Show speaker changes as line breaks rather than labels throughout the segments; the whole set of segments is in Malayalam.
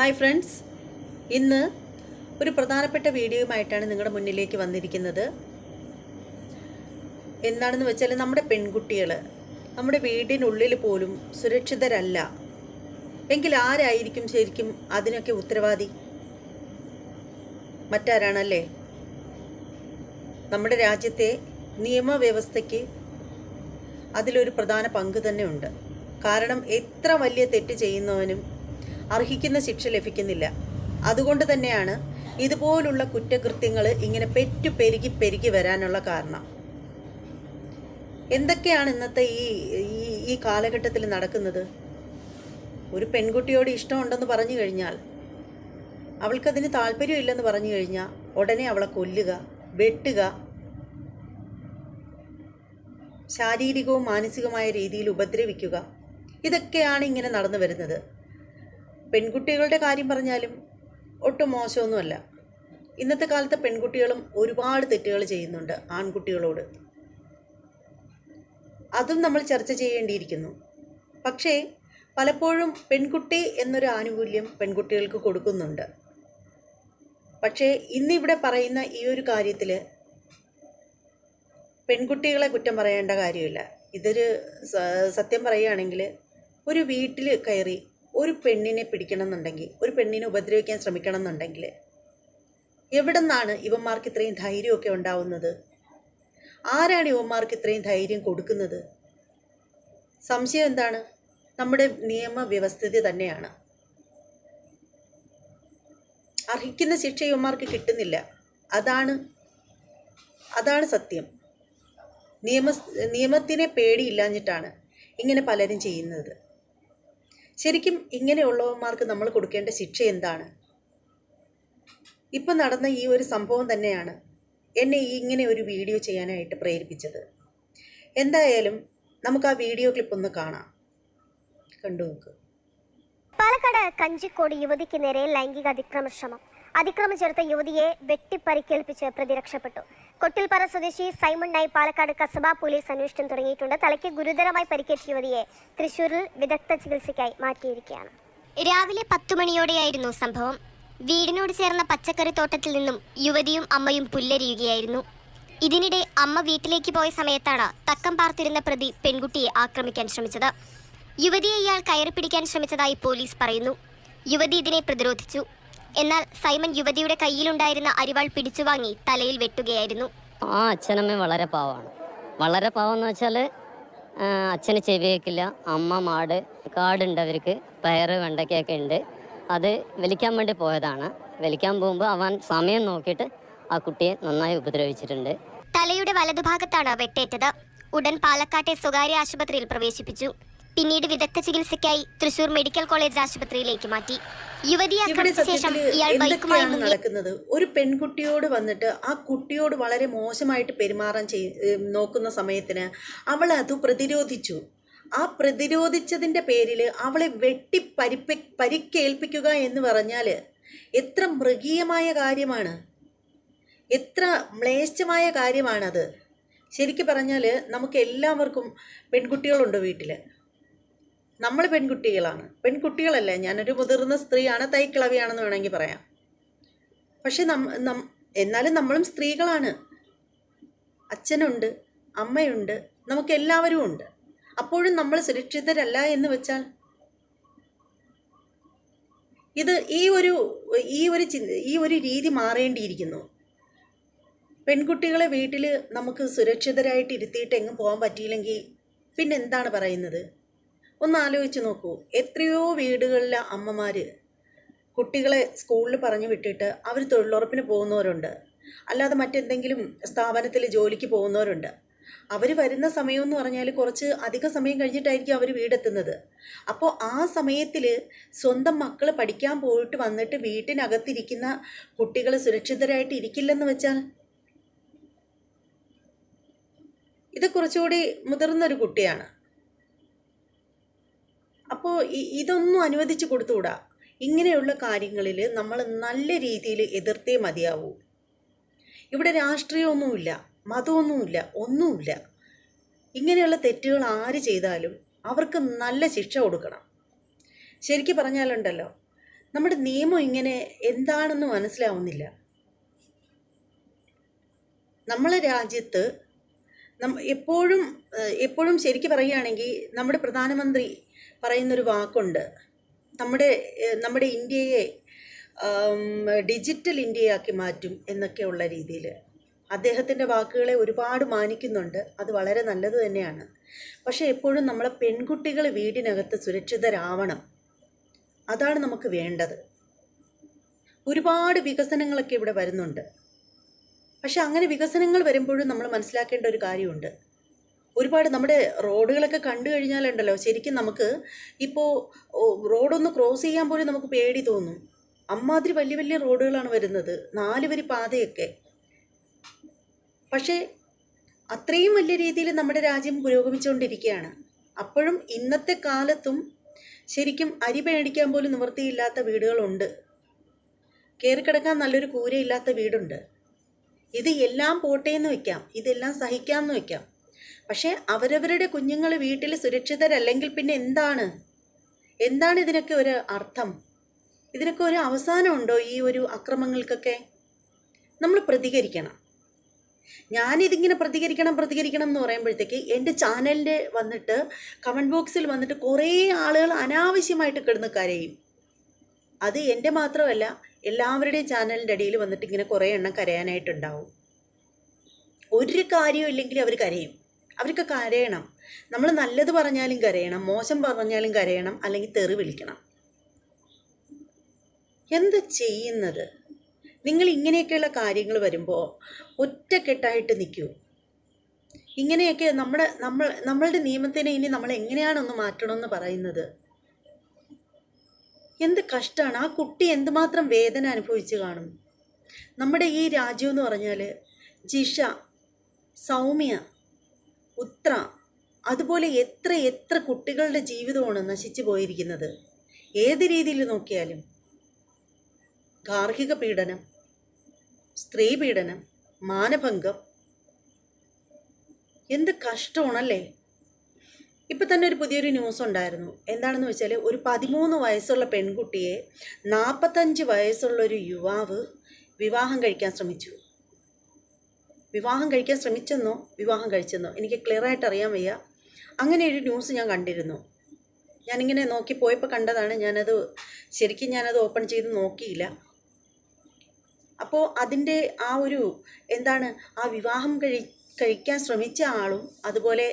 ഹായ് ഫ്രണ്ട്സ്, ഇന്ന് ഒരു പ്രധാനപ്പെട്ട വീഡിയോയുമായിട്ടാണ് നിങ്ങളുടെ മുന്നിലേക്ക് വന്നിരിക്കുന്നത്. എന്താണെന്ന് വെച്ചാൽ നമ്മുടെ പെൺകുട്ടികൾ നമ്മുടെ വീടിനുള്ളിൽ പോലും സുരക്ഷിതരല്ല എങ്കിൽ ആരായിരിക്കും ശരിക്കും അതിനൊക്കെ ഉത്തരവാദി? മറ്റാരാണല്ലേ? നമ്മുടെ രാജ്യത്തെ നിയമവ്യവസ്ഥയ്ക്ക് അതിലൊരു പ്രധാന പങ്ക് തന്നെ ഉണ്ട്. കാരണം എത്ര വലിയ തെറ്റ് ചെയ്യുന്നവനും അർഹിക്കുന്ന ശിക്ഷ ലഭിക്കുന്നില്ല. അതുകൊണ്ട് തന്നെയാണ് ഇതുപോലുള്ള കുറ്റകൃത്യങ്ങൾ ഇങ്ങനെ പെരുകി വരാനുള്ള കാരണം. എന്തൊക്കെയാണ് ഇന്നത്തെ ഈ കാലഘട്ടത്തിൽ നടക്കുന്നത്? ഒരു പെൺകുട്ടിയോട് ഇഷ്ടമുണ്ടെന്ന് പറഞ്ഞു കഴിഞ്ഞാൽ, അവൾക്കതിന് താല്പര്യമില്ലെന്ന് പറഞ്ഞു കഴിഞ്ഞാൽ ഉടനെ അവളെ കൊല്ലുക, വെട്ടുക, ശാരീരികവും മാനസികവുമായ രീതിയിൽ ഉപദ്രവിക്കുക. ഇതൊക്കെയാണ് ഇങ്ങനെ നടന്നു വരുന്നത്. പെൺകുട്ടികളുടെ കാര്യം പറഞ്ഞാലും ഒട്ടും മോശമൊന്നുമല്ല. ഇന്നത്തെ കാലത്തെ പെൺകുട്ടികളും ഒരുപാട് തെറ്റുകൾ ചെയ്യുന്നുണ്ട് ആൺകുട്ടികളോട്. അതും നമ്മൾ ചർച്ച ചെയ്യേണ്ടിയിരിക്കുന്നു. പക്ഷേ പലപ്പോഴും പെൺകുട്ടി എന്നൊരു ആനുകൂല്യം പെൺകുട്ടികൾക്ക് കൊടുക്കുന്നുണ്ട്. പക്ഷേ ഇന്നിവിടെ പറയുന്ന ഈ ഒരു കാര്യത്തിൽ പെൺകുട്ടികളെ കുറ്റം പറയേണ്ട കാര്യമില്ല. ഇതൊരു സത്യം പറയുകയാണെങ്കിൽ, ഒരു വീട്ടിൽ കയറി ഒരു പെണ്ണിനെ പിടിക്കണം എന്നുണ്ടെങ്കിൽ, ഒരു പെണ്ണിനെ ഉപദ്രവിക്കാൻ ശ്രമിക്കണം എന്നുണ്ടെങ്കിൽ എവിടെ നിന്നാണ് ഇവന്മാർക്ക് ഇത്രയും ധൈര്യമൊക്കെ ഉണ്ടാവുന്നത്? ആരാണ് ഇവന്മാർക്ക് ഇത്രയും ധൈര്യം കൊടുക്കുന്നത്? സംശയം എന്താണ്? നമ്മുടെ നിയമവ്യവസ്ഥിതി തന്നെയാണ്. അർഹിക്കുന്ന ശിക്ഷ ഇവന്മാർക്ക് കിട്ടുന്നില്ല. അതാണ് സത്യം. നിയമത്തിനെ പേടിയില്ലാഞ്ഞിട്ടാണ് ഇങ്ങനെ പലരും ചെയ്യുന്നത്. ശരിക്കും ഇങ്ങനെയുള്ളവന്മാർക്ക് നമ്മൾ കൊടുക്കേണ്ട ശിക്ഷ എന്താണ്? ഇപ്പം നടന്ന ഈ ഒരു സംഭവം തന്നെയാണ് എന്നെ ഇങ്ങനെ ഒരു വീഡിയോ ചെയ്യാനായിട്ട് പ്രേരിപ്പിച്ചത്. എന്തായാലും നമുക്ക് ആ വീഡിയോ ക്ലിപ്പ് ഒന്ന് കാണാം. കണ്ടു നോക്ക്.
പാലക്കാട് കഞ്ചിക്കോട് യുവതിക്ക് നേരെ ലൈംഗിക അതിക്രമ ശ്രമം. അതിക്രമം ചേർത്ത യുവതിയെ വെട്ടിപ്പരിക്കേൽപ്പിച്ച് പ്രതി രക്ഷപ്പെട്ടു. കൊട്ടിൽപ്പാറ സ്വദേശി സൈമൺ നായി പാലക്കാട് കസബ പോലീസ് അന്വേഷണം തുടങ്ങിയിട്ടുണ്ട്. തലയ്ക്ക് ഗുരുതരമായി പരിക്കേറ്റ യുവതിയെ തൃശൂരിൽ വിദഗ്ധ ചികിത്സയ്ക്കായി മാറ്റിയിരിക്കുകയാണ്. രാവിലെ 10 മണിയോടെയായിരുന്നു സംഭവം. വീടിനോട് ചേർന്ന പച്ചക്കറി തോട്ടത്തിൽ നിന്നും യുവതിയും അമ്മയും പുല്ലരിയുകയായിരുന്നു. ഇതിനിടെ അമ്മ വീട്ടിലേക്ക് പോയ സമയത്താണ് തക്കം പാർത്തിരുന്ന പ്രതി പെൺകുട്ടിയെ ആക്രമിക്കാൻ ശ്രമിച്ചത്. യുവതിയെ ഇയാൾ കയറി പിടിക്കാൻ ശ്രമിച്ചതായി പോലീസ് പറയുന്നു. യുവതി ഇതിനെ പ്രതിരോധിച്ചു. എന്നാൽ സൈമൺ യുവതിയുടെ കയ്യിലുണ്ടായിരുന്ന അരിവാൾ പിടിച്ചുവാങ്ങി തലയിൽ വെട്ടുകയായിരുന്നു.
അച്ഛനമ്മ വളരെ പാവമാണ്. വളരെ പാവമെന്ന് വെച്ചാൽ അച്ഛന് ചെവി കേൾക്കില്ല. അമ്മ മാട് കാടുണ്ട്, അവർക്ക് പയറ് വെണ്ടയ്ക്കൊക്കെ ഉണ്ട്. അത് വലിക്കാൻ വേണ്ടി പോയതാണ്. വലിക്കാൻ പോകുമ്പോൾ അവൻ സമയം നോക്കിയിട്ട് ആ കുട്ടിയെ നന്നായി ഉപദ്രവിച്ചിട്ടുണ്ട്.
തലയുടെ വലതുഭാഗത്താണ് വെട്ടേറ്റത്. ഉടൻ പാലക്കാട്ടെ സ്വകാര്യ ആശുപത്രിയിൽ പ്രവേശിപ്പിച്ചു. പിന്നീട് വിദഗ്ധ ചികിത്സയ്ക്കായി തൃശൂർ മെഡിക്കൽ കോളേജ് ആശുപത്രിയിലേക്ക് മാറ്റി. യുവതിയെ ശേഷം ഇയാൾ ബൈക്കുമായി
നടക്കുന്നത്. ഒരു പെൺകുട്ടിയോട് വന്നിട്ട് ആ കുട്ടിയോട് വളരെ മോശമായിട്ട് പെരുമാറാൻ നോക്കുന്ന സമയത്തിന് അവൾ അത് പ്രതിരോധിച്ചു. ആ പ്രതിരോധിച്ചതിൻ്റെ പേരിൽ അവളെ പരിക്കേൽപ്പിക്കുക എന്ന് പറഞ്ഞാൽ എത്ര മൃഗീയമായ കാര്യമാണ്, എത്ര മ്ലേച്ഛമായ കാര്യമാണത്. ശരിക്കും പറഞ്ഞാൽ നമുക്ക് എല്ലാവർക്കും പെൺകുട്ടികളുണ്ട് വീട്ടിൽ. നമ്മൾ പെൺകുട്ടികളല്ല. ഞാനൊരു മുതിർന്ന സ്ത്രീയാണ്, തൈക്കിളവിയാണെന്ന് വേണമെങ്കിൽ പറയാം. പക്ഷെ എന്നാലും നമ്മളും സ്ത്രീകളാണ്. അച്ഛനുണ്ട്, അമ്മയുണ്ട്, നമുക്ക് എല്ലാവരും ഉണ്ട്. അപ്പോഴും നമ്മൾ സുരക്ഷിതരല്ല എന്ന് വെച്ചാൽ ഈ ഒരു രീതി മാറേണ്ടിയിരിക്കുന്നു. പെൺകുട്ടികളെ വീട്ടിൽ നമുക്ക് സുരക്ഷിതരായിട്ട് ഇരുത്തിയിട്ട് എങ്ങും പോകാൻ പറ്റിയില്ലെങ്കിൽ പിന്നെ എന്താണ് പറയുന്നത്? ഒന്ന് ആലോചിച്ച് നോക്കൂ. എത്രയോ വീടുകളിലെ അമ്മമാർ കുട്ടികളെ സ്കൂളിൽ പറഞ്ഞു വിട്ടിട്ട് അവർ തൊഴിലുറപ്പിന് പോകുന്നവരുണ്ട്, അല്ലാതെ മറ്റെന്തെങ്കിലും സ്ഥാപനത്തിൽ ജോലിക്ക് പോകുന്നവരുണ്ട്. അവർ വരുന്ന സമയമെന്ന് പറഞ്ഞാൽ കുറച്ച് അധിക സമയം കഴിഞ്ഞിട്ടായിരിക്കും അവർ വീടെത്തുന്നത്. അപ്പോൾ ആ സമയത്തിൽ സ്വന്തം മക്കൾ പഠിക്കാൻ പോയിട്ട് വന്നിട്ട് വീട്ടിനകത്തിരിക്കുന്ന കുട്ടികൾ സുരക്ഷിതരായിട്ട് ഇരിക്കില്ലെന്ന് വെച്ചാൽ, ഇത് കുറച്ചുകൂടി മുതിർന്നൊരു കുട്ടിയാണ്. അപ്പോൾ ഇതൊന്നും അനുവദിച്ച് കൊടുത്തുകൂടാ. ഇങ്ങനെയുള്ള കാര്യങ്ങളിൽ നമ്മൾ നല്ല രീതിയിൽ എതിർത്തേ മതിയാവൂ. ഇവിടെ രാഷ്ട്രീയമൊന്നുമില്ല, മതമൊന്നുമില്ല, ഒന്നുമില്ല. ഇങ്ങനെയുള്ള തെറ്റുകൾ ആര് ചെയ്താലും അവർക്ക് നല്ല ശിക്ഷ കൊടുക്കണം. ശരിക്കും പറഞ്ഞാലുണ്ടല്ലോ, നമ്മുടെ നിയമം ഇങ്ങനെ എന്താണെന്ന് മനസ്സിലാവുന്നില്ല. നമ്മളെ രാജ്യത്ത് എപ്പോഴും ശരിക്കും പറയുകയാണെങ്കിൽ നമ്മുടെ പ്രധാനമന്ത്രി പറയുന്നൊരു വാക്കുണ്ട്, നമ്മുടെ ഇന്ത്യയെ ഡിജിറ്റൽ ഇന്ത്യയാക്കി മാറ്റും എന്നൊക്കെയുള്ള രീതിയിൽ. അദ്ദേഹത്തിൻ്റെ വാക്കുകളെ ഒരുപാട് മാനിക്കുന്നുണ്ട്, അത് വളരെ നല്ലത് തന്നെയാണ്. പക്ഷേ എപ്പോഴും നമ്മളെ പെൺകുട്ടികൾ വീടിനകത്ത് സുരക്ഷിതരാവണം, അതാണ് നമുക്ക് വേണ്ടത്. ഒരുപാട് വികസനങ്ങളൊക്കെ ഇവിടെ വരുന്നുണ്ട്. പക്ഷെ അങ്ങനെ വികസനങ്ങൾ വരുമ്പോഴും നമ്മൾ മനസ്സിലാക്കേണ്ട ഒരു കാര്യമുണ്ട്. ഒരുപാട് നമ്മുടെ റോഡുകളൊക്കെ കണ്ടു കഴിഞ്ഞാലുണ്ടല്ലോ, ശരിക്കും നമുക്ക് ഇപ്പോൾ റോഡൊന്ന് ക്രോസ് ചെയ്യാൻ പോലും നമുക്ക് പേടി തോന്നും. അമ്മാതിരി വലിയ വലിയ റോഡുകളാണ് വരുന്നത്, 4 വരി പാതയൊക്കെ. പക്ഷേ അത്രയും വലിയ രീതിയിൽ നമ്മുടെ രാജ്യം പുരോഗമിച്ചുകൊണ്ടിരിക്കുകയാണ്. അപ്പോഴും ഇന്നത്തെ കാലത്തും ശരിക്കും അരി മേടിക്കാൻ പോലും നിവൃത്തിയില്ലാത്ത വീടുകളുണ്ട്, കയറിക്കിടക്കാൻ നല്ലൊരു കൂരയില്ലാത്ത വീടുണ്ട്. ഇത് എല്ലാം പോട്ടേന്ന് വെക്കാം, ഇതെല്ലാം സഹിക്കാമെന്ന് വെക്കാം. പക്ഷേ അവരവരുടെ കുഞ്ഞുങ്ങൾ വീട്ടിൽ സുരക്ഷിതരല്ലെങ്കിൽ പിന്നെ എന്താണ് ഇതിനൊക്കെ ഒരു അർത്ഥം? ഇതിനൊക്കെ ഒരു അവസാനമുണ്ടോ? ഈ ഒരു അക്രമങ്ങൾക്കൊക്കെ നമ്മൾ പ്രതികരിക്കണം. ഞാനിതിങ്ങനെ പ്രതികരിക്കണം എന്ന് പറയുമ്പോഴത്തേക്ക് എൻ്റെ ചാനലിൻ്റെ വന്നിട്ട് കമൻറ്റ് ബോക്സിൽ വന്നിട്ട് കുറേ ആളുകൾ അനാവശ്യമായിട്ട് കിടന്ന് കരയും. അത് എൻ്റെ മാത്രമല്ല, എല്ലാവരുടെയും ചാനലിൻ്റെ അടിയിൽ വന്നിട്ട് ഇങ്ങനെ കുറേ എണ്ണം കരയാനായിട്ടുണ്ടാവും. ഒരു കാര്യവും ഇല്ലെങ്കിൽ അവർ കരയും. അവർക്ക് കരയണം. നമ്മൾ നല്ലത് പറഞ്ഞാലും കരയണം, മോശം പറഞ്ഞാലും കരയണം, അല്ലെങ്കിൽ തെറി വിളിക്കണം. എന്ത് ചെയ്യുന്നത്? നിങ്ങൾ ഇങ്ങനെയൊക്കെയുള്ള കാര്യങ്ങൾ വരുമ്പോൾ ഒറ്റക്കെട്ടായിട്ട് നിൽക്കൂ. ഇങ്ങനെയൊക്കെ നമ്മളുടെ നിയമത്തിനെ ഇനി നമ്മൾ എങ്ങനെയാണൊന്ന് മാറ്റണമെന്ന് പറയുന്നത്? എന്ത് കഷ്ടമാണ്! ആ കുട്ടി എന്തുമാത്രം വേദന അനുഭവിച്ച് കാണും. നമ്മുടെ ഈ രാജ്യം എന്ന് പറഞ്ഞാൽ ജിഷ, സൗമ്യ, ഉത്ര, അതുപോലെ എത്ര കുട്ടികളുടെ ജീവിതമാണ് നശിച്ചു പോയിരിക്കുന്നത്. ഏത് രീതിയിൽ നോക്കിയാലും ഗാർഹിക പീഡനം, സ്ത്രീ പീഡനം, മാനഭംഗം, എന്ത് കഷ്ടമാണല്ലേ. ഇപ്പം തന്നെ ഒരു പുതിയൊരു ന്യൂസ് ഉണ്ടായിരുന്നു. എന്താണെന്ന് വെച്ചാൽ ഒരു 13 വയസ്സുള്ള പെൺകുട്ടിയെ 45 വയസ്സുള്ളൊരു യുവാവ് വിവാഹം കഴിക്കാൻ ശ്രമിച്ചു. വിവാഹം കഴിക്കാൻ ശ്രമിച്ചെന്നോ വിവാഹം കഴിച്ചെന്നോ എനിക്ക് ക്ലിയറായിട്ട് അറിയാൻ വയ്യ. അങ്ങനെ ഒരു ന്യൂസ് ഞാൻ കണ്ടിരുന്നു. ഞാനിങ്ങനെ നോക്കി പോയപ്പോൾ കണ്ടതാണ്. ഞാനത് ഓപ്പൺ ചെയ്ത് നോക്കിയില്ല. അപ്പോൾ അതിൻ്റെ ആ വിവാഹം കഴിക്കാൻ ശ്രമിച്ച ആളും അതുപോലെ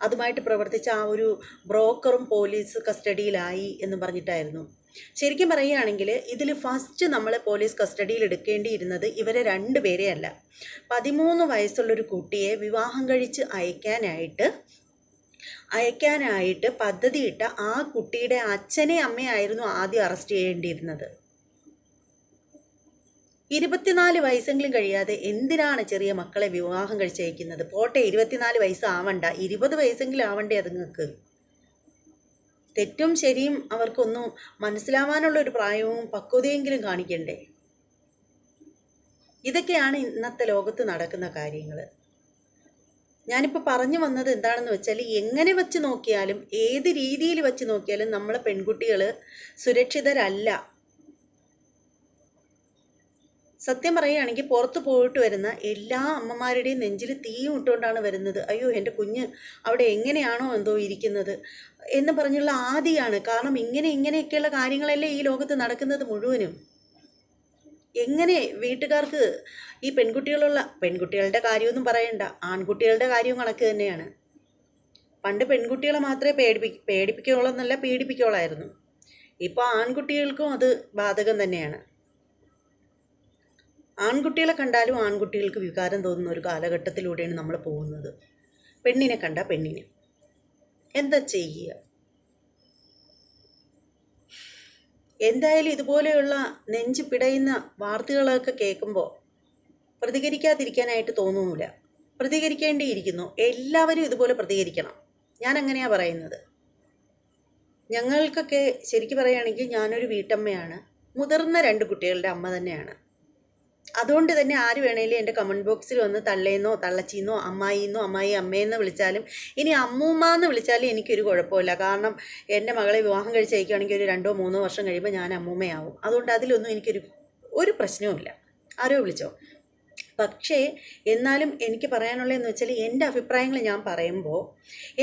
അതുമായിട്ട് പ്രവർത്തിച്ച ആ ഒരു ബ്രോക്കറും പോലീസ് കസ്റ്റഡിയിലായി എന്ന് പറഞ്ഞിട്ടായിരുന്നു. ശരിക്കും പറയുകയാണെങ്കിൽ ഇതിൽ ഫസ്റ്റ് നമ്മൾ പോലീസ് കസ്റ്റഡിയിൽ എടുക്കേണ്ടിയിരുന്നത് ഇവരെ 2 പേരെയല്ല, 13 വയസ്സുള്ളൊരു കുട്ടിയെ വിവാഹം കഴിച്ച് അയക്കാനായിട്ട് പദ്ധതിയിട്ട ആ കുട്ടിയുടെ അച്ഛനെ അമ്മയായിരുന്നു ആദ്യം അറസ്റ്റ് ചെയ്യേണ്ടിയിരുന്നത്. 24 വയസ്സെങ്കിലും കഴിയാതെ എന്തിനാണ് ചെറിയ മക്കളെ വിവാഹം കഴിച്ചയക്കുന്നത്? പോട്ടെ, 24 വയസ്സാവണ്ട, 20 വയസ്സെങ്കിലും ആവണ്ടേ അതുങ്ങൾക്ക്? തെറ്റും ശരിയും അവർക്കൊന്നും മനസ്സിലാവാനുള്ള ഒരു പ്രായവും പക്വതയെങ്കിലും കാണിക്കണ്ടേ? ഇതൊക്കെയാണ് ഇന്നത്തെ ലോകത്ത് നടക്കുന്ന കാര്യങ്ങൾ. ഞാനിപ്പോൾ പറഞ്ഞു വന്നത് എന്താണെന്ന് വെച്ചാൽ, എങ്ങനെ വെച്ച് നോക്കിയാലും ഏത് രീതിയിൽ വെച്ച് നോക്കിയാലും നമ്മളെ പെൺകുട്ടികൾ സുരക്ഷിതരല്ല. സത്യം പറയുകയാണെങ്കിൽ പുറത്ത് പോയിട്ട് വരുന്ന എല്ലാ അമ്മമാരുടെയും നെഞ്ചിൽ തീ ഇട്ടുകൊണ്ടാണ് വരുന്നത്. അയ്യോ, എൻ്റെ കുഞ്ഞ് അവിടെ എങ്ങനെയാണോ എന്തോ ഇരിക്കുന്നത് എന്ന് പറഞ്ഞുള്ള ആദിയാണ്. കാരണം ഇങ്ങനെയൊക്കെയുള്ള കാര്യങ്ങളല്ലേ ഈ ലോകത്ത് നടക്കുന്നത് മുഴുവനും. എങ്ങനെ വീട്ടുകാർക്ക് ഈ പെൺകുട്ടികളുടെ കാര്യമൊന്നും പറയണ്ട, ആൺകുട്ടികളുടെ കാര്യവും കണക്ക് തന്നെയാണ്. പണ്ട് പെൺകുട്ടികളെ മാത്രമേ പേടിപ്പിക്കുള്ളൂ എന്നല്ല, പീഡിപ്പിക്കുള്ളായിരുന്നു. ഇപ്പോൾ ആൺകുട്ടികൾക്കും അത് ബാധകം തന്നെയാണ്. ആൺകുട്ടികളെ കണ്ടാലും ആൺകുട്ടികൾക്ക് വികാരം തോന്നുന്ന ഒരു കാലഘട്ടത്തിലൂടെയാണ് നമ്മൾ പോകുന്നത്. പെണ്ണിനെ കണ്ട പെണ്ണിന് എന്താ ചെയ്യുക? എന്തായാലും ഇതുപോലെയുള്ള നെഞ്ച് പിടയുന്ന വാർത്തകളൊക്കെ കേൾക്കുമ്പോൾ പ്രതികരിക്കാതിരിക്കാനായിട്ട് തോന്നുന്നില്ല. പ്രതികരിക്കേണ്ടിയിരിക്കുന്നു. എല്ലാവരും ഇതുപോലെ പ്രതികരിക്കണം. ഞാൻ അങ്ങനെയാണ് പറയുന്നത്. ഞങ്ങൾക്കൊക്കെ ശരിക്കും പറയുകയാണെങ്കിൽ ഞാനൊരു വീട്ടമ്മയാണ്, മുതിർന്ന 2 കുട്ടികളുടെ അമ്മ തന്നെയാണ്. അതുകൊണ്ട് തന്നെ ആര് വേണേലും എൻ്റെ കമൻറ്റ് ബോക്സിൽ വന്ന് തള്ളേന്നോ തള്ളച്ചീന്നോ അമ്മായിന്നോ അമ്മായി അമ്മയെന്നോ വിളിച്ചാലും ഇനി അമ്മൂമ്മ എന്ന് വിളിച്ചാലും എനിക്കൊരു കുഴപ്പമില്ല. കാരണം എൻ്റെ മകളെ വിവാഹം കഴിച്ച് അയക്കുകയാണെങ്കിൽ ഒരു 2-3 വർഷം കഴിയുമ്പോൾ ഞാൻ അമ്മൂമ്മയാവും. അതുകൊണ്ട് അതിലൊന്നും ഒരു പ്രശ്നവുമില്ല. ആരോ വിളിച്ചോ. പക്ഷേ എന്നാലും എനിക്ക് പറയാനുള്ളതെന്ന് വെച്ചാൽ എൻ്റെ അഭിപ്രായങ്ങൾ ഞാൻ പറയുമ്പോൾ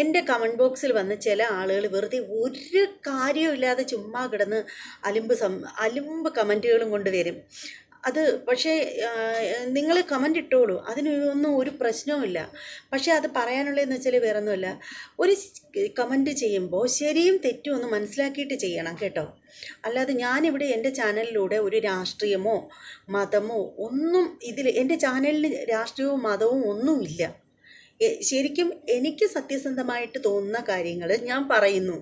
എൻ്റെ കമൻറ്റ് ബോക്സിൽ വന്ന് ചില ആളുകൾ വെറുതെ ഒരു കാര്യമില്ലാതെ ചുമ്മാ കിടന്ന് അലുമ്പ് കമൻറ്റുകളും കൊണ്ട് വരും. അത് പക്ഷേ നിങ്ങൾ കമൻ്റ് ഇട്ടോളൂ, അതിനൊന്നും ഒരു പ്രശ്നവുമില്ല. പക്ഷേ അത് പറയാനുള്ളതെന്ന് വെച്ചാൽ വേറൊന്നുമില്ല, ഒരു കമൻറ്റ് ചെയ്യുമ്പോൾ ശരിയും തെറ്റും ഒന്ന് മനസ്സിലാക്കിയിട്ട് ചെയ്യണം കേട്ടോ. അല്ലാതെ ഞാനിവിടെ എൻ്റെ ചാനലിലൂടെ ഒരു രാഷ്ട്രീയമോ മതമോ ഒന്നും എൻ്റെ ചാനലിൽ രാഷ്ട്രീയവും മതവും ഒന്നുമില്ല. ശരിക്കും എനിക്ക് സത്യസന്ധമായിട്ട് തോന്നുന്ന കാര്യങ്ങൾ ഞാൻ പറയുന്നു.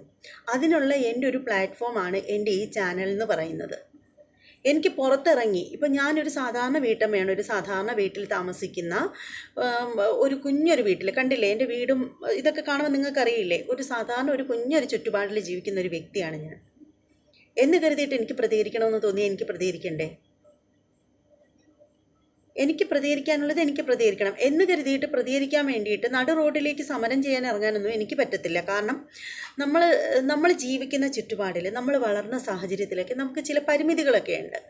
അതിനുള്ള എൻ്റെ ഒരു പ്ലാറ്റ്ഫോമാണ് എൻ്റെ ഈ ചാനൽ എന്ന് പറയുന്നത്. എനിക്ക് പുറത്തിറങ്ങി ഇപ്പം ഞാനൊരു സാധാരണ വീട്ടമ്മയാണ്, ഒരു സാധാരണ വീട്ടിൽ താമസിക്കുന്ന ഒരു കുഞ്ഞൊരു വീട്ടിൽ, കണ്ടില്ലേ എൻ്റെ വീടും ഇതൊക്കെ കാണുമ്പോൾ നിങ്ങൾക്കറിയില്ലേ, ഒരു കുഞ്ഞൊരു ചുറ്റുപാടിൽ ജീവിക്കുന്ന ഒരു വ്യക്തിയാണ് ഞാൻ. എന്ന് കരുതിയിട്ട് എനിക്ക് പ്രതികരിക്കണമെന്ന് തോന്നി എനിക്ക് പ്രതികരിക്കണ്ടേ? എനിക്ക് പ്രതികരിക്കാനുള്ളത് എനിക്ക് പ്രതികരിക്കണം എന്ന് കരുതിയിട്ട് പ്രതികരിക്കാൻ വേണ്ടിയിട്ട് നടു റോഡിലേക്ക് സമരം ചെയ്യാൻ ഇറങ്ങാനൊന്നും എനിക്ക് പറ്റത്തില്ല. കാരണം നമ്മൾ ജീവിക്കുന്ന ചുറ്റുപാടിൽ, നമ്മൾ വളർന്ന സാഹചര്യത്തിലൊക്കെ നമുക്ക് ചില പരിമിതികളൊക്കെ ഉണ്ട്.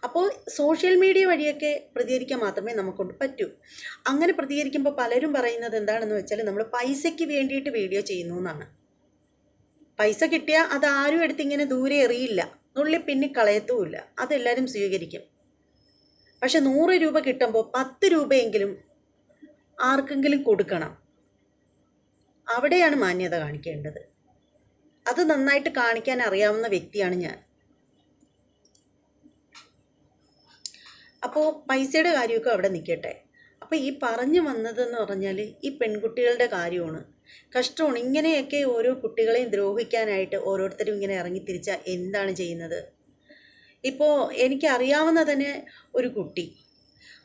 അപ്പോൾ സോഷ്യൽ മീഡിയ വഴിയൊക്കെ പ്രതികരിക്കാൻ മാത്രമേ നമുക്കൊണ്ട് പറ്റൂ. അങ്ങനെ പ്രതികരിക്കുമ്പോൾ പലരും പറയുന്നത് എന്താണെന്ന് വെച്ചാൽ നമ്മൾ പൈസയ്ക്ക് വേണ്ടിയിട്ട് വീഡിയോ ചെയ്യുന്നു എന്നാണ്. പൈസ കിട്ടിയാൽ അത് ആരും എടുത്ത് ഇങ്ങനെ ദൂരെ എറിയില്ല, നുള്ളി പിന്നി കളയത്തുമില്ല, അതെല്ലാവരും സ്വീകരിക്കും. പക്ഷെ 100 രൂപ കിട്ടുമ്പോൾ 10 രൂപയെങ്കിലും ആർക്കെങ്കിലും കൊടുക്കണം. അവിടെയാണ് മാന്യത കാണിക്കേണ്ടത്. അത് നന്നായിട്ട് കാണിക്കാൻ അറിയാവുന്ന വ്യക്തിയാണ് ഞാൻ. അപ്പോൾ പൈസയുടെ കാര്യമൊക്കെ അവിടെ നിൽക്കട്ടെ. അപ്പോൾ ഈ പറഞ്ഞു വന്നതെന്ന് പറഞ്ഞാൽ ഈ പെൺകുട്ടികളുടെ കാര്യമാണ്. കഷ്ടമാണ്. ഇങ്ങനെയൊക്കെ ഓരോ കുട്ടികളെയും ദ്രോഹിക്കാനായിട്ട് ഓരോരുത്തരും ഇങ്ങനെ ഇറങ്ങിത്തിരിച്ചാൽ എന്താണ് ചെയ്യുന്നത്? ഇപ്പോൾ എനിക്കറിയാവുന്ന തന്നെ ഒരു കുട്ടി,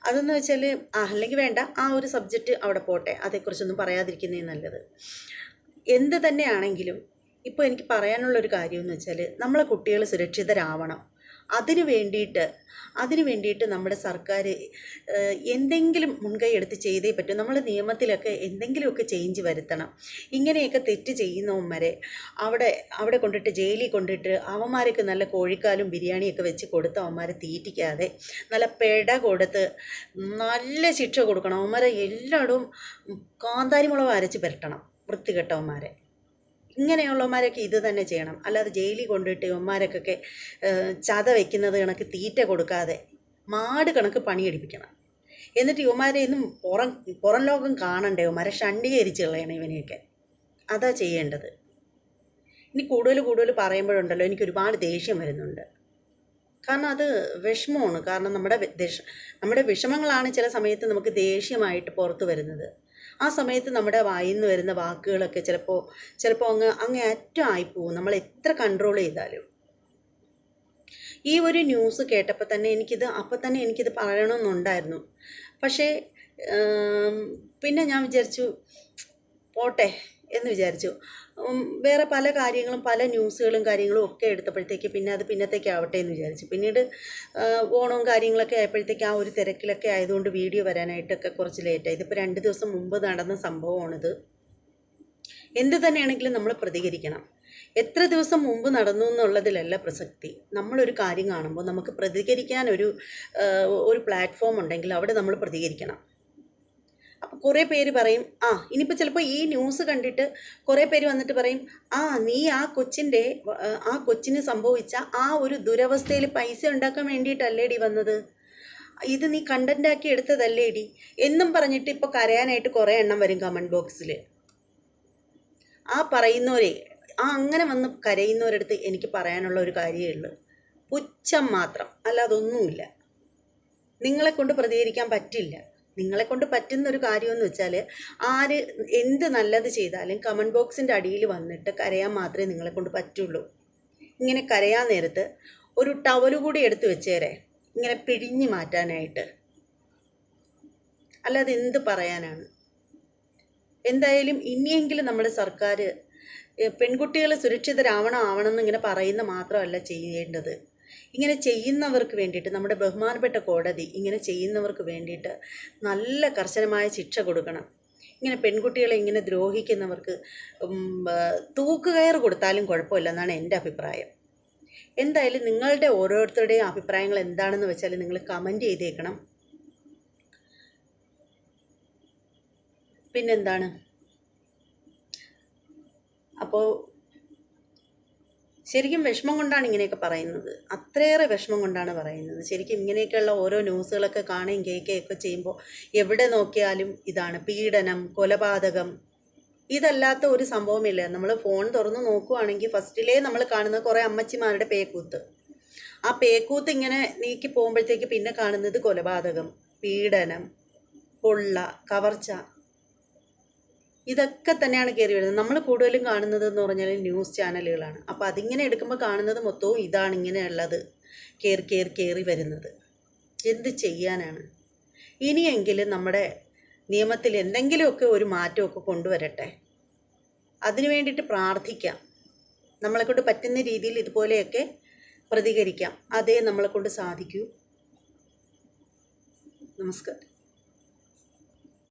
അതെന്ന് വെച്ചാൽ അല്ലെങ്കിൽ വേണ്ട, ആ ഒരു സബ്ജക്റ്റ് അവിടെ പോട്ടെ, അതേക്കുറിച്ചൊന്നും പറയാതിരിക്കുന്നേ നല്ലത്. എന്ത് തന്നെയാണെങ്കിലും ഇപ്പോൾ എനിക്ക് പറയാനുള്ളൊരു കാര്യമെന്ന് വെച്ചാൽ നമ്മളെ കുട്ടികൾ സുരക്ഷിതരാവണം. അതിനു വേണ്ടിയിട്ട് നമ്മുടെ സർക്കാർ എന്തെങ്കിലും മുൻകൈ എടുത്ത് ചെയ്തേ പറ്റും. നമ്മൾ നിയമത്തിലൊക്കെ എന്തെങ്കിലുമൊക്കെ ചേഞ്ച് വരുത്തണം. ഇങ്ങനെയൊക്കെ തെറ്റ് ചെയ്യുന്നവന്മാരെ അവിടെ കൊണ്ടിട്ട് ജയിലിൽ കൊണ്ടിട്ട് അവന്മാർക്ക് നല്ല കോഴിക്കാലും ബിരിയാണിയൊക്കെ വെച്ച് കൊടുത്ത് അവന്മാരെ തീറ്റിക്കാതെ നല്ല പെട കൊടുത്ത് നല്ല ശിക്ഷ കൊടുക്കണം. അവന്മാരെ എല്ലായിടവും കാന്താരിമുളക് അരച്ച് പുരട്ടണം, വൃത്തികെട്ടവന്മാരെ. ഇങ്ങനെയുള്ളവന്മാരൊക്കെ ഇത് തന്നെ ചെയ്യണം. അല്ലാതെ ജയിലിൽ കൊണ്ടിട്ട് ഇവന്മാരൊക്കെ ചത വയ്ക്കുന്നത് കണക്ക് തീറ്റ കൊടുക്കാതെ മാട് കണക്ക് പണിയെടുപ്പിക്കണം. എന്നിട്ട് ഇവന്മാരെ ഇന്നും പുറം ലോകം കാണണ്ടേ, ഇവന്മാരെ ഷണ്ടീകരിച്ച് കളയണം ഇവനെയൊക്കെ. അതാ ചെയ്യേണ്ടത്. ഇനി കൂടുതൽ പറയുമ്പോഴുണ്ടല്ലോ എനിക്ക് ഒരുപാട് ദേഷ്യം വരുന്നുണ്ട്. കാരണം അത് വിഷമമാണ്. കാരണം നമ്മുടെ വിഷമങ്ങളാണ് ചില സമയത്ത് നമുക്ക് ദേഷ്യമായിട്ട് പുറത്തു വരുന്നത്. ആ സമയത്ത് നമ്മുടെ വായിൽ നിന്ന് വരുന്ന വാക്കുകളൊക്കെ ചിലപ്പോൾ അങ്ങേ അറ്റം ആയിപ്പോവും, നമ്മൾ എത്ര കൺട്രോൾ ചെയ്താലും. ഈ ഒരു ന്യൂസ് കേട്ടപ്പോൾ തന്നെ എനിക്കിത് പറയണമെന്നുണ്ടായിരുന്നു. പക്ഷേ പിന്നെ ഞാൻ വിചാരിച്ചു പോട്ടെ എന്ന് വിചാരിച്ചു. വേറെ പല കാര്യങ്ങളും, പല ന്യൂസുകളും കാര്യങ്ങളും ഒക്കെ എടുത്തപ്പോഴത്തേക്ക് പിന്നെ അത് പിന്നത്തേക്കാവട്ടെ എന്ന് വിചാരിച്ചു. പിന്നീട് ഓണവും കാര്യങ്ങളൊക്കെ ആയപ്പോഴത്തേക്ക് ആ ഒരു തിരക്കിലൊക്കെ ആയതുകൊണ്ട് വീഡിയോ വരാനായിട്ടൊക്കെ കുറച്ച് ലേറ്റായി. ഇതിപ്പോൾ 2 ദിവസം മുമ്പ് നടന്ന സംഭവമാണിത്. എന്ത് തന്നെയാണെങ്കിലും നമ്മൾ പ്രതികരിക്കണം. എത്ര ദിവസം മുമ്പ് നടന്നു എന്നുള്ളതിലല്ല പ്രസക്തി. നമ്മളൊരു കാര്യം കാണുമ്പോൾ നമുക്ക് പ്രതികരിക്കാൻ ഒരു പ്ലാറ്റ്ഫോം ഉണ്ടെങ്കിൽ അവിടെ നമ്മൾ പ്രതികരിക്കണം. അപ്പോൾ കുറേ പേര് പറയും, ഇനിയിപ്പോൾ ചിലപ്പോൾ ഈ ന്യൂസ് കണ്ടിട്ട് കുറേ പേര് വന്നിട്ട് പറയും, നീ ആ കൊച്ചിന് സംഭവിച്ച ആ ഒരു ദുരവസ്ഥയിൽ പൈസ ഉണ്ടാക്കാൻ വേണ്ടിയിട്ടല്ലേടി വന്നത്, ഇത് നീ കണ്ടൻ്റാക്കി എടുത്തതല്ലേടി എന്നും പറഞ്ഞിട്ട് ഇപ്പോൾ കരയാനായിട്ട് കുറേ എണ്ണം വരും കമൻറ്റ് ബോക്സിൽ. അങ്ങനെ വന്ന് കരയുന്നവരടുത്ത് എനിക്ക് പറയാനുള്ള ഒരു കാര്യമേ ഉള്ളൂ, പുച്ഛം മാത്രം, അല്ലാതൊന്നുമില്ല. നിങ്ങളെക്കൊണ്ട് പ്രതികരിക്കാൻ പറ്റില്ല. നിങ്ങളെക്കൊണ്ട് പറ്റുന്നൊരു കാര്യമെന്ന് വെച്ചാൽ ആര് എന്ത് നല്ലത് ചെയ്താലും കമൻറ്റ് ബോക്സിൻ്റെ അടിയിൽ വന്നിട്ട് കരയാൻ മാത്രമേ നിങ്ങളെക്കൊണ്ട് പറ്റുള്ളൂ. ഇങ്ങനെ കരയാൻ നേരത്ത് ഒരു ടവല് കൂടി എടുത്ത് വെച്ചേരെ, ഇങ്ങനെ പിഴിഞ്ഞ് മാറ്റാനായിട്ട്. അല്ലാതെ എന്ത് പറയാനാണ്? എന്തായാലും ഇനിയെങ്കിലും നമ്മുടെ സർക്കാർ പെൺകുട്ടികൾ സുരക്ഷിതരാവണം എന്നിങ്ങനെ പറയുന്ന മാത്രമല്ല ചെയ്യേണ്ടത്, ഇങ്ങനെ ചെയ്യുന്നവർക്ക് വേണ്ടിയിട്ട് നമ്മുടെ ബഹുമാനപ്പെട്ട കോടതി ഇങ്ങനെ ചെയ്യുന്നവർക്ക് വേണ്ടിയിട്ട് നല്ല കർശനമായ ശിക്ഷ കൊടുക്കണം. ഇങ്ങനെ പെൺകുട്ടികളെ ഇങ്ങനെ ദ്രോഹിക്കുന്നവർക്ക് തൂക്കുകയർ കൊടുത്താലും കുഴപ്പമില്ലെന്നാണ് എൻ്റെ അഭിപ്രായം. എന്തായാലും നിങ്ങളുടെ ഓരോരുത്തരുടെയും അഭിപ്രായങ്ങൾ എന്താണെന്ന് വെച്ചാൽ നിങ്ങൾ കമൻറ്റ് ചെയ്തേക്കണം. പിന്നെന്താണ്, അപ്പോൾ ശരിക്കും വിഷമം കൊണ്ടാണ് ഇങ്ങനെയൊക്കെ പറയുന്നത്, അത്രയേറെ വിഷമം കൊണ്ടാണ് പറയുന്നത്. ശരിക്കും ഇങ്ങനെയൊക്കെയുള്ള ഓരോ ന്യൂസുകളൊക്കെ കാണുകയും കേൾക്കുകയൊക്കെ ചെയ്യുമ്പോൾ എവിടെ നോക്കിയാലും ഇതാണ് പീഡനം, കൊലപാതകം. ഇതല്ലാത്ത ഒരു സംഭവമില്ല. നമ്മൾ ഫോൺ തുറന്ന് നോക്കുവാണെങ്കിൽ ഫസ്റ്റിലേ നമ്മൾ കാണുന്നത് കുറേ അമ്മച്ചിമാരുടെ പേക്കൂത്ത്. ആ പേക്കൂത്ത് ഇങ്ങനെ നീക്കി പോകുമ്പോഴത്തേക്ക് പിന്നെ കാണുന്നത് കൊലപാതകം, പീഡനം, കൊള്ള, കവർച്ച, ഇതൊക്കെ തന്നെയാണ് കയറി വരുന്നത്. നമ്മൾ കൂടുതലും കാണുന്നത് എന്ന് പറഞ്ഞാൽ ന്യൂസ് ചാനലുകളാണ്. അപ്പോൾ അതിങ്ങനെ എടുക്കുമ്പോൾ കാണുന്നത് മൊത്തവും ഇതാണ് ഇങ്ങനെയുള്ളത് കയറി വരുന്നത്. എന്ത് ചെയ്യാനാണ്? ഇനിയെങ്കിലും നമ്മുടെ നിയമത്തിൽ എന്തെങ്കിലുമൊക്കെ ഒരു മാറ്റമൊക്കെ കൊണ്ടുവരട്ടെ. അതിനു വേണ്ടിയിട്ട് പ്രാർത്ഥിക്കാം. നമ്മളെക്കൊണ്ട് പറ്റുന്ന രീതിയിൽ ഇതുപോലെയൊക്കെ പ്രതികരിക്കാം. അതേ നമ്മളെക്കൊണ്ട് സാധിക്കൂ. നമസ്കാരം.